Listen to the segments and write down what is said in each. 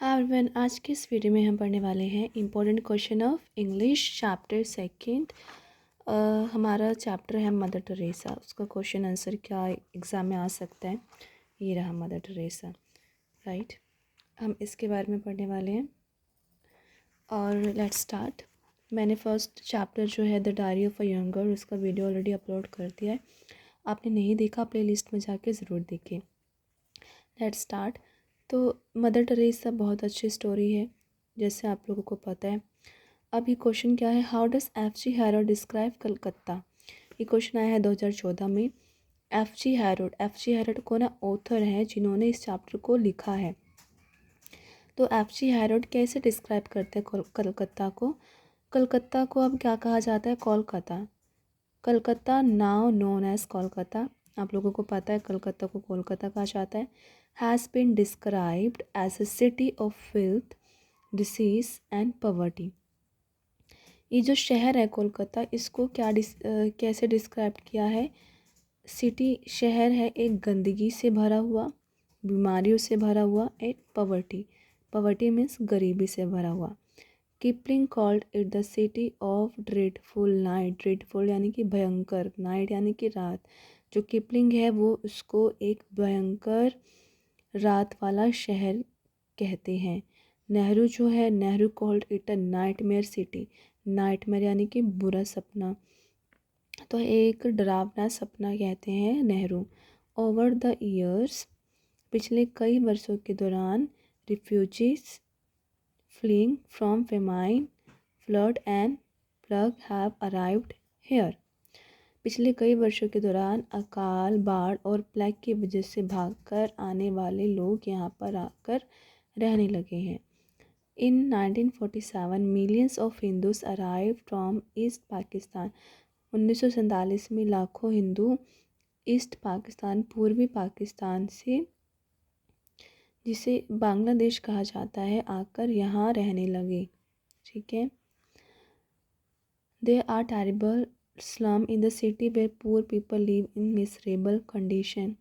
हाँ एवरीवन, आज के इस वीडियो में हम पढ़ने वाले हैं important question of English chapter second. हमारा चैप्टर है मदर टेरेसा। उसका क्वेश्चन आंसर क्या एग्ज़ाम में आ सकता है, ये रहा मदर टेरेसा। राइट, हम इसके बारे में पढ़ने वाले हैं और लेट्स स्टार्ट। मैंने फर्स्ट चैप्टर जो है the diary of a young girl, उसका वीडियो ऑलरेडी अपलोड कर दिया है। आपने नहीं देखा, प्लेलिस्ट में जाके ज़रूर देखिए। Let's start. तो मदर टेरेसा बहुत अच्छी स्टोरी है, जैसे आप लोगों को पता है। अब ये क्वेश्चन क्या है, how does F.G. Harold describe Calcutta. ये क्वेश्चन आया है 2014 में। F.G. हैरोल्ड को ना ऑथर हैं जिन्होंने इस चैप्टर को लिखा है। तो F.G. हैरोल्ड कैसे डिस्क्राइब करते हैं कलकत्ता को। कलकत्ता को अब क्या कहा जाता है, Kolkata. Calcutta now known as Kolkata, आप लोगों को पता है कलकत्ता को कोलकाता कहा जाता है। Has been described as a city of filth, disease and poverty. ये जो शहर है कोलकाता, इसको कैसे डिस्क्राइब किया है। सिटी शहर है एक गंदगी से भरा हुआ, बीमारियों से भरा हुआ, एक पॉवर्टी मीन्स गरीबी से भरा हुआ। Kipling called it the city of dreadful night. Dreadful यानी कि भयंकर, नाइट यानी कि रात। जो किपलिंग है वो उसको एक भयंकर रात वाला शहर कहते हैं। नेहरू जो है, Nehru called it a nightmare city. Nightmare यानी कि बुरा सपना, तो एक डरावना सपना कहते हैं नेहरू। ओवर द ईयर्स, पिछले कई वर्षों के दौरान, refugees fleeing from famine, flood and plug have arrived here. पिछले कई वर्षों के दौरान अकाल, बाढ़ और प्लेग की वजह से भागकर आने वाले लोग यहाँ पर आकर रहने लगे हैं। In 1947, millions of Hindus arrived from East Pakistan. 1947 में लाखों हिंदू ईस्ट पाकिस्तान, पूर्वी पाकिस्तान से, जिसे बांग्लादेश कहा जाता है, आकर यहाँ रहने लगे। ठीक है। There are terrible slum in the city where poor people live in miserable condition.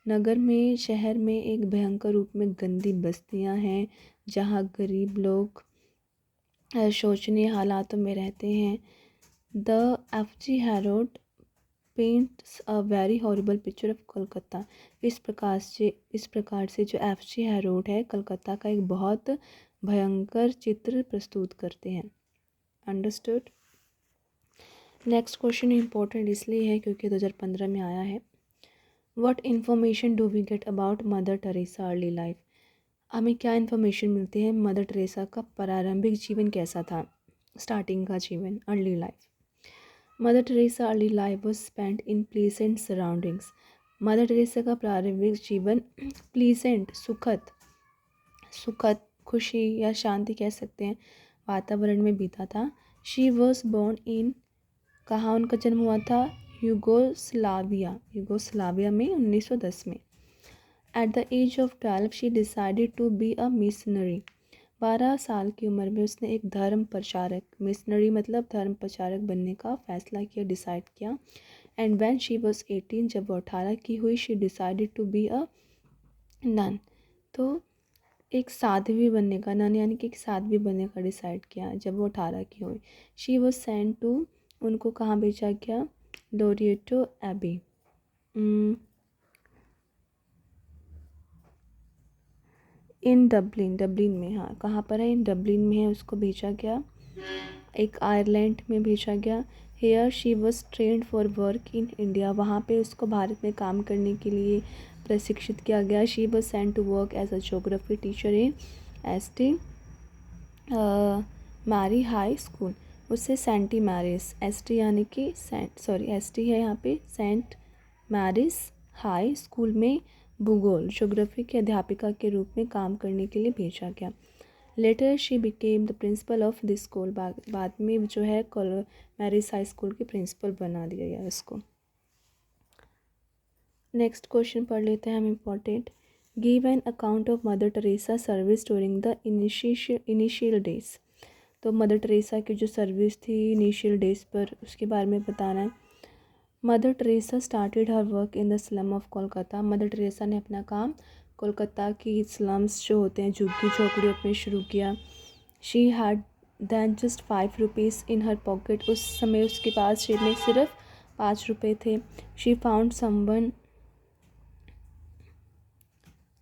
नगर में, शहर में एक भयंकर रूप में गंदी बस्तियां हैं जहाँ गरीब लोग शोचनीय हालातों में रहते हैं। The F.G. Harold paints a very horrible picture of Kolkata. इस प्रकार से जो F.G. हैरोल्ड है, कलकत्ता का एक बहुत भयंकर चित्र प्रस्तुत करते हैं। अंडरस्टूड। नेक्स्ट क्वेश्चन इम्पोर्टेंट इसलिए है क्योंकि 2015 में आया है। What information do we get about mother Teresa early life. हमें क्या इन्फॉर्मेशन मिलती है, मदर टेरेसा का प्रारंभिक जीवन कैसा था, स्टार्टिंग का जीवन, early life. Mother Teresa early life was spent in pleasant surroundings. Mother Teresa का प्रारंभिक जीवन प्लीसेंट, सुखद, खुशी या शांति कह सकते हैं, वातावरण में बीता था। शी वॉज बोर्न इन, कहाँ उनका जन्म हुआ था, यूगोस्लाविया में 1910 में। At the age of 12 she decided to be a missionary. 12 साल की उम्र में उसने एक धर्म प्रचारक, मिशनरी मतलब धर्म प्रचारक बनने का फैसला किया, डिसाइड किया। एंड व्हेन शी वॉज 18, जब वो 18 की हुई, she decided to be a nun. तो एक साध्वी बनने का, नन यानी कि एक साध्वी बनने का डिसाइड किया जब वो 18 की हुई। शी वॉज सेंट टू, उनको कहाँ भेजा गया, लोरिएटो एबी, इन डबलिन में। हाँ, कहाँ पर है, इन डबलिन में है, उसको भेजा गया। एक आयरलैंड में भेजा गया। Here she was trained for work in India, वहाँ पे उसको भारत में काम करने के लिए प्रशिक्षित किया गया। She was sent to work as a geography teacher in ST. Mary high school. उससे सेंटी मैरिस, एस.टी. यानी कि एस.टी. है यहाँ पे, सेंट मैरिस हाई स्कूल में भूगोल, ज्योग्राफी के अध्यापिका के रूप में काम करने के लिए भेजा गया। Later she became the principal of this school, बाद में जो है मैरिस हाई स्कूल के प्रिंसिपल बना दिया गया इसको। नेक्स्ट क्वेश्चन पढ़ लेते हैं हम, important. Give an account of mother Teresa service during the initial days. तो मदर टेरेसा की जो सर्विस थी इनिशियल डेज पर, उसके बारे में बताना है। Mother Teresa started her work in the slum of Kolkata. Mother Teresa ने अपना काम कोलकाता की स्लम्स जो होते हैं, झुग्गी झोपड़ियों में शुरू किया। She had than just 5 rupees in her pocket, उस समय उसके पास जेब में सिर्फ 5 रुपये थे। शी फाउंड समवन,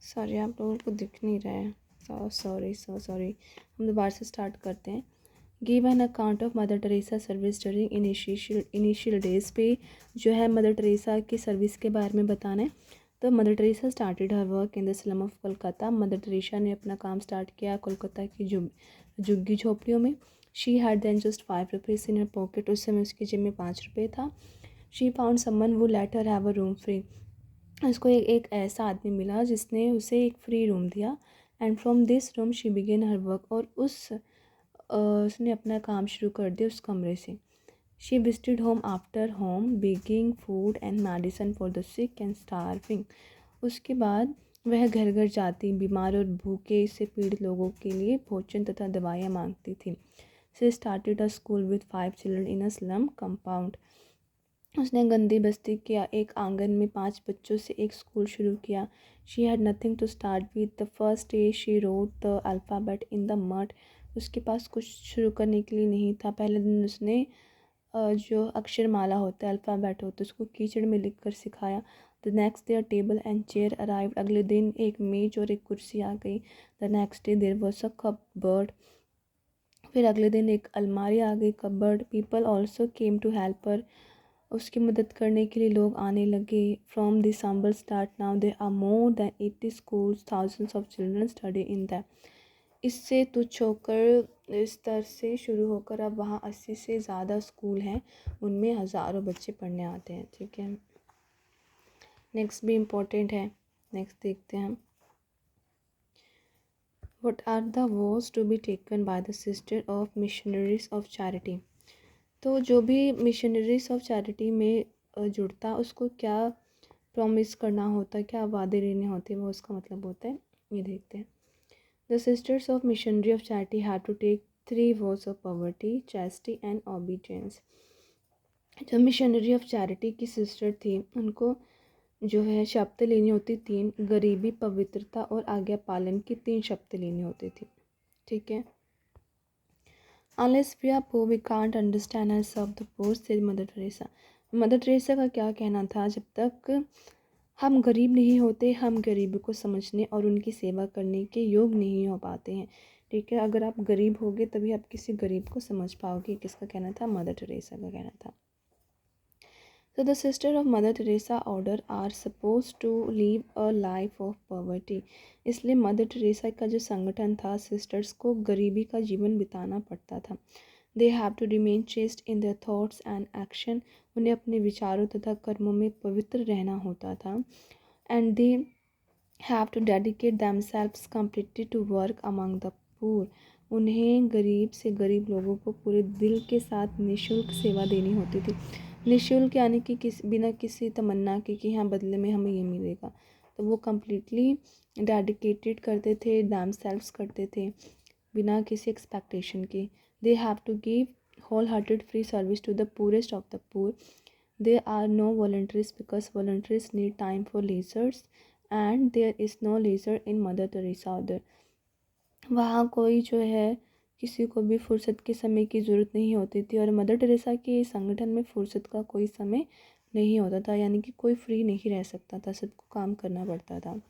सॉरी आप लोगों को दिख नहीं रहा है, सो सॉरी, हम दोबारा से स्टार्ट करते हैं। Give an account of mother Teresa service during initial days पे जो है मदर टेरेसा की सर्विस के बारे में बताना है। तो mother Teresa started her work in the slum of Kolkata, mother Teresa ने अपना काम स्टार्ट किया कोलकाता की झुग्गी झोपड़ियों में। She had then just 5 rupees in her pocket, उस समय उसकी जेब में 5 रुपये था। She found someone who let her have a room free, उसको एक ऐसा आदमी मिला जिसने उसे एक फ्री रूम दिया। And from this room she began her work, और उसने अपना काम शुरू कर दिया उस कमरे से। She visited home after home begging food and medicine for the sick and starving, उसके बाद वह घर घर जाती, बीमार और भूखे से पीड़ित लोगों के लिए भोजन तथा दवाइयाँ मांगती थी। She started a school with 5 children in a slum compound, उसने गंदी बस्ती के एक आंगन में 5 बच्चों से एक स्कूल शुरू किया। She had nothing to start with, the first day she wrote the alphabet in the mud, उसके पास कुछ शुरू करने के लिए नहीं था। पहले दिन उसने जो अक्षरमाला होता है, अल्फ़ाबेट होता है, उसको कीचड़ में लिख कर सिखाया। The next day a table and chair arrived, अगले दिन एक मेज और एक कुर्सी आ गई। The next day there was a cupboard, फिर अगले दिन एक अलमारी आ गई, cupboard. People also came to help her, उसकी मदद करने के लिए लोग आने लगे। From this humble start now there are more than 80 schools, thousands of children study in that, इससे तुच्छ होकर इस स्तर से शुरू होकर अब वहाँ 80 से ज़्यादा स्कूल हैं, उनमें हज़ारों बच्चे पढ़ने आते हैं। ठीक है, नेक्स्ट भी इम्पोर्टेंट है, नेक्स्ट देखते हैं हम। What are the vows to be taken by the sister of missionaries of charity? तो जो भी मिशनरीज ऑफ चैरिटी में जुड़ता उसको क्या प्रॉमिस करना होता है, क्या वादे लेने होते हैं, वो उसका मतलब होता है, ये देखते हैं। The sisters of missionary of charity have to take 3 vows of poverty, chastity and obedience. जो मिशनरी ऑफ चैरिटी की सिस्टर थी उनको जो है शब्द लेनी होती 3, गरीबी, पवित्रता और आज्ञा पालन की 3 शब्द लेनी होती थी। ठीक है, Unless we are poor, we can't understand and serve the poor, said mother Teresa. Mother Teresa का क्या कहना था, जब तक हम गरीब नहीं होते हम गरीबी को समझने और उनकी सेवा करने के योग नहीं हो पाते हैं। ठीक है, अगर आप गरीब होगे तभी आप किसी गरीब को समझ पाओगे। किसका कहना था, मदर टेरेसा का कहना था। So the sister of Mother Teresa order are supposed to live a life of poverty, इसलिए मदर टेरेसा का जो संगठन था सिस्टर्स को गरीबी का जीवन बिताना पड़ता था। They have to remain chaste in their thoughts and action, उन्हें अपने विचारों तथा कर्मों में पवित्र रहना होता था। And they have to dedicate themselves completely to work among the poor, उन्हें गरीब से गरीब लोगों को पूरे दिल के साथ निःशुल्क सेवा देनी होती थी। निःशुल्क यानी कि बिना किसी तमन्ना के कि हाँ बदले में हमें ये मिलेगा, तो वो कम्प्लीटली डेडिकेटेड करते थे, themselves करते थे बिना किसी एक्सपेक्टेशन के। They have to give whole hearted free service to the poorest of the poor. There are no voluntaries because voluntaries need time for leisures and there is no leisure in Mother Teresa order. वहाँ कोई जो है किसी को भी फुर्सत के समय की ज़रूरत नहीं होती थी, और मदर टेरेसा के संगठन में फ़ुर्सत का कोई समय नहीं होता था, यानी कि कोई फ्री नहीं रह सकता था, सबको काम करना पड़ता था।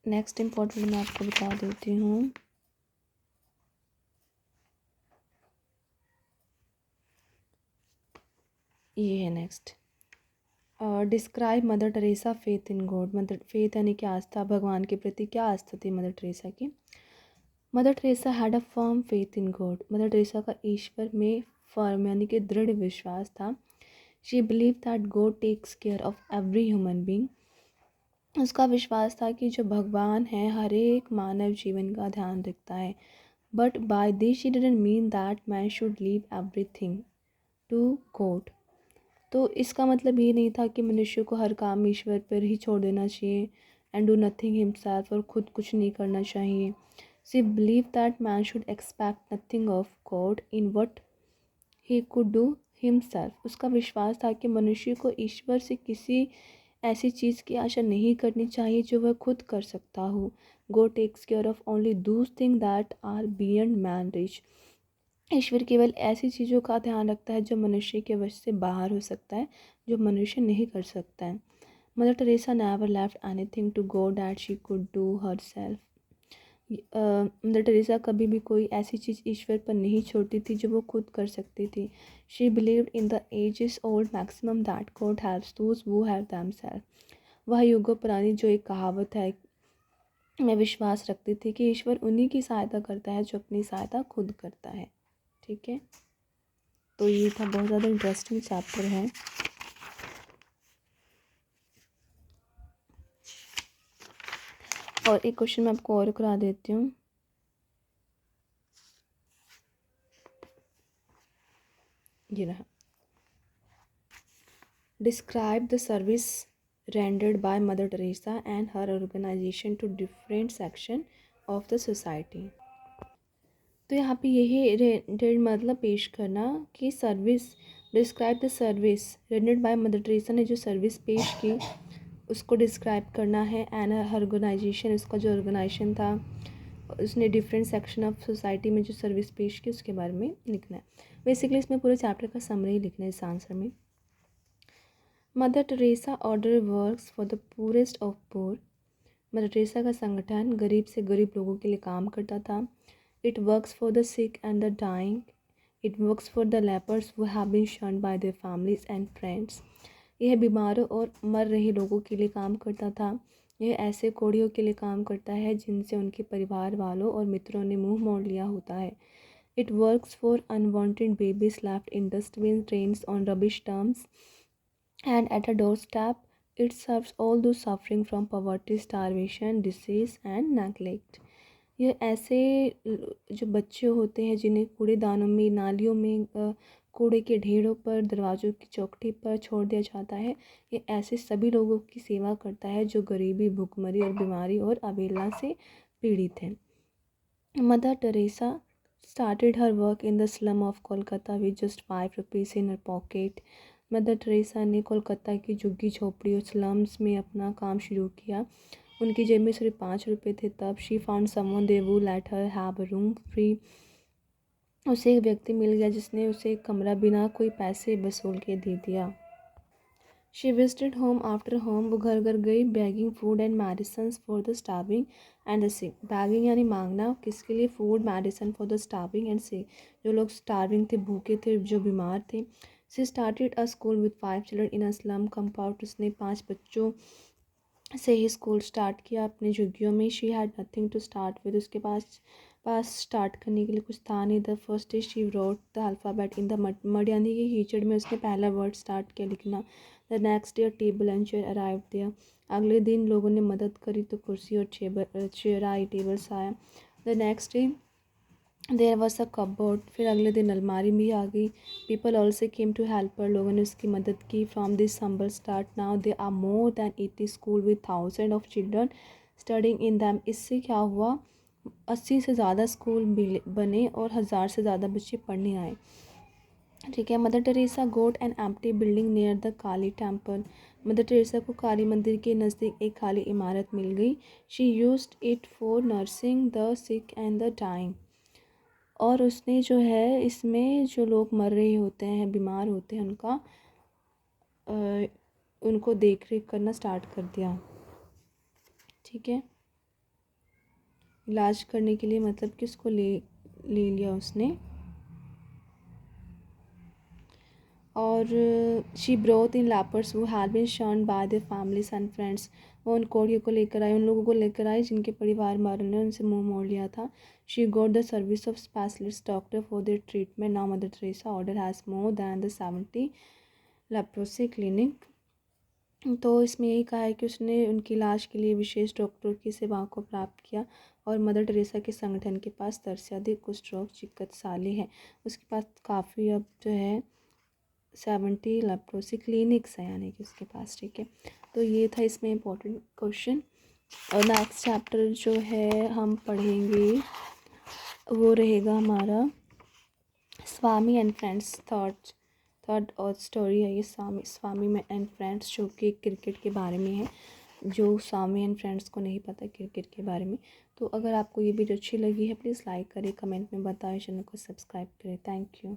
नेक्स्ट इम्पोर्टेंट मैं आपको बता देती हूँ। ये है next, describe mother Teresa faith in God. Mother faith यानी कि आस्था, भगवान के प्रति क्या आस्था थी मदर टेरेसा की। Mother Teresa had a firm faith in God, mother Teresa का ईश्वर में फर्म यानी कि दृढ़ विश्वास था। She believe that God takes care of every human being, उसका विश्वास था कि जो भगवान है हर एक मानव जीवन का ध्यान रखता है। But by this she didn't mean that man should leave everything to God, तो इसका मतलब ये नहीं था कि मनुष्य को हर काम ईश्वर पर ही छोड़ देना चाहिए एंड डू नथिंग हिमसेल्फ, और खुद कुछ नहीं करना चाहिए। She believe that man should expect nothing of God in what he could do himself, उसका विश्वास था कि मनुष्य को ईश्वर से किसी ऐसी चीज़ की आशा नहीं करनी चाहिए जो वह खुद कर सकता हो। God takes care of only those thing that are beyond man reach. ईश्वर केवल ऐसी चीज़ों का ध्यान रखता है जो मनुष्य के वश से बाहर हो सकता है, जो मनुष्य नहीं कर सकता है। Mother Teresa never left anything to God that she could do herself. Mother Teresa कभी भी कोई ऐसी चीज़ ईश्वर पर नहीं छोड़ती थी जो वो खुद कर सकती थी। She believed in the ages old maximum that God helps those who help themselves. वह युगों पुरानी जो एक कहावत है में विश्वास रखती थी कि ईश्वर उन्हीं की सहायता करता है जो अपनी सहायता खुद करता है। ठीक है, तो ये था, बहुत ज़्यादा इंटरेस्टिंग चैप्टर है। और एक क्वेश्चन मैं आपको और करा देती हूँ। ये रहा, describe the service rendered by Mother Teresa and her organization to different section of the society। तो यहाँ पे यही रेंडेड मतलब पेश करना कि service, describe the service rendered by mother Teresa ने जो सर्विस पेश की उसको डिस्क्राइब करना है। एंड हर ऑर्गेनाइजेशन, उसका जो ऑर्गेनाइजेशन था, उसने डिफरेंट सेक्शन ऑफ सोसाइटी में जो सर्विस पेश की उसके बारे में लिखना है। बेसिकली इसमें पूरे चैप्टर का समरी लिखना है इस आंसर में। Mother Teresa order works for the poorest of poor. Mother Teresa का संगठन गरीब से गरीब लोगों के लिए काम करता था। It works for the sick and the dying. It works for the lepers who have been शर्न by their families and friends. यह बीमारों और मर रहे लोगों के लिए काम करता था। यह ऐसे कोढ़ियों के लिए काम करता है जिनसे उनके परिवार वालों और मित्रों ने मुंह मोड़ लिया होता है। It works for unwanted babies left in dustbin trains on rubbish dumps and at a doorstep. It serves all those suffering from poverty, starvation, disease and neglect। ये ऐसे जो बच्चे होते हैं जिन्हें कूड़ेदानों में, नालियों में, कूड़े के ढेरों पर, दरवाज़ों की चौखटी पर छोड़ दिया जाता है, ये ऐसे सभी लोगों की सेवा करता है जो गरीबी, भूखमरी और बीमारी और अवहेलना से पीड़ित हैं। Mother Teresa started her work in the slum of Kolkata with just 5 rupees in her pocket। Mother Teresa ने कोलकाता की झुग्गी झोपड़ी और स्लम्स में अपना काम शुरू किया। उनकी जेब में सिर्फ 5 रुपये थे तब। She found someone they who let her have a room free. उसे एक व्यक्ति मिल गया जिसने उसे एक कमरा बिना कोई पैसे वसूल के दे दिया। She visited home after home. वो घर घर गई, begging food and medicine for the starving and the sick. Begging यानी मांगना, किसके लिए? Food, medicine for the starving and sick, जो लोग स्टार्विंग थे, भूखे थे, जो बीमार थे। She started a school with 5 children in a slum compound. उसने 5 बच्चों से ही स्कूल स्टार्ट किया अपने झुग्गियों में। She had nothing to start with. उसके पास स्टार्ट करने के लिए कुछ था नहीं। The first day she wrote the alphabet in the mud यानी कि कीचड़ में उसने पहला वर्ड स्टार्ट किया लिखना। The next day table and chair arrive there. अगले दिन लोगों ने मदद करी तो कुर्सी और चेयर आई, टेबल्स आया। The next day there was a cupboard. फिर अगले दिन अलमारी भी आ गई। People also came to help her. लोगों ने उसकी मदद की। From this humble start now they are more than 80 school with 1000 of children studying in them. इससे क्या हुआ? 80 से ज़्यादा स्कूल बने और 1000 से ज़्यादा बच्चे पढ़ने आए। ठीक है। Mother Teresa goat an empty building near the Kali temple. Mother Teresa को काली मंदिर के नज़दीक एक खाली इमारत मिल गई। She used it for nursing the sick and the dying. और उसने जो है इसमें जो लोग मर रहे होते हैं, बीमार होते हैं, उनको देख रेख करना स्टार्ट कर दिया। ठीक है, इलाज करने के लिए, मतलब कि उसको ले लिया उसने। और she broth in lepers who had been शर्न by the families and friends. वो उन कोढ़ियों को लेकर आई, उन लोगों को लेकर आई जिनके परिवार वालों ने उनसे मुंह मोड़ लिया था। She got the service of specialist doctor for their treatment. Now mother Teresa order has more than the 70 leprosy clinic. तो इसमें यही कहा है कि उसने उनकी इलाज के लिए विशेष डॉक्टरों की सेवाओं को प्राप्त किया। और मदर टेरेसा के संगठन के पास 10 से अधिक कुष्ठ रोग चिकित्सालय हैं। उसके पास काफ़ी अब जो है 70 लेप्रोसी क्लिनिक्स हैं यानी कि उसके पास। ठीक है, तो ये था इसमें इम्पोर्टेंट क्वेश्चन। और नेक्स्ट चैप्टर जो है हम पढ़ेंगे वो रहेगा हमारा स्वामी एंड फ्रेंड्स थॉट्स। थर्ड और स्टोरी है ये स्वामी में एंड फ्रेंड्स, जो कि क्रिकेट के बारे में है, जो स्वामी एंड फ्रेंड्स को नहीं पता क्रिकेट के बारे में। तो अगर आपको ये वीडियो अच्छी लगी है प्लीज़ लाइक करें, कमेंट में बताएं, चैनल को सब्सक्राइब करें। Thank you.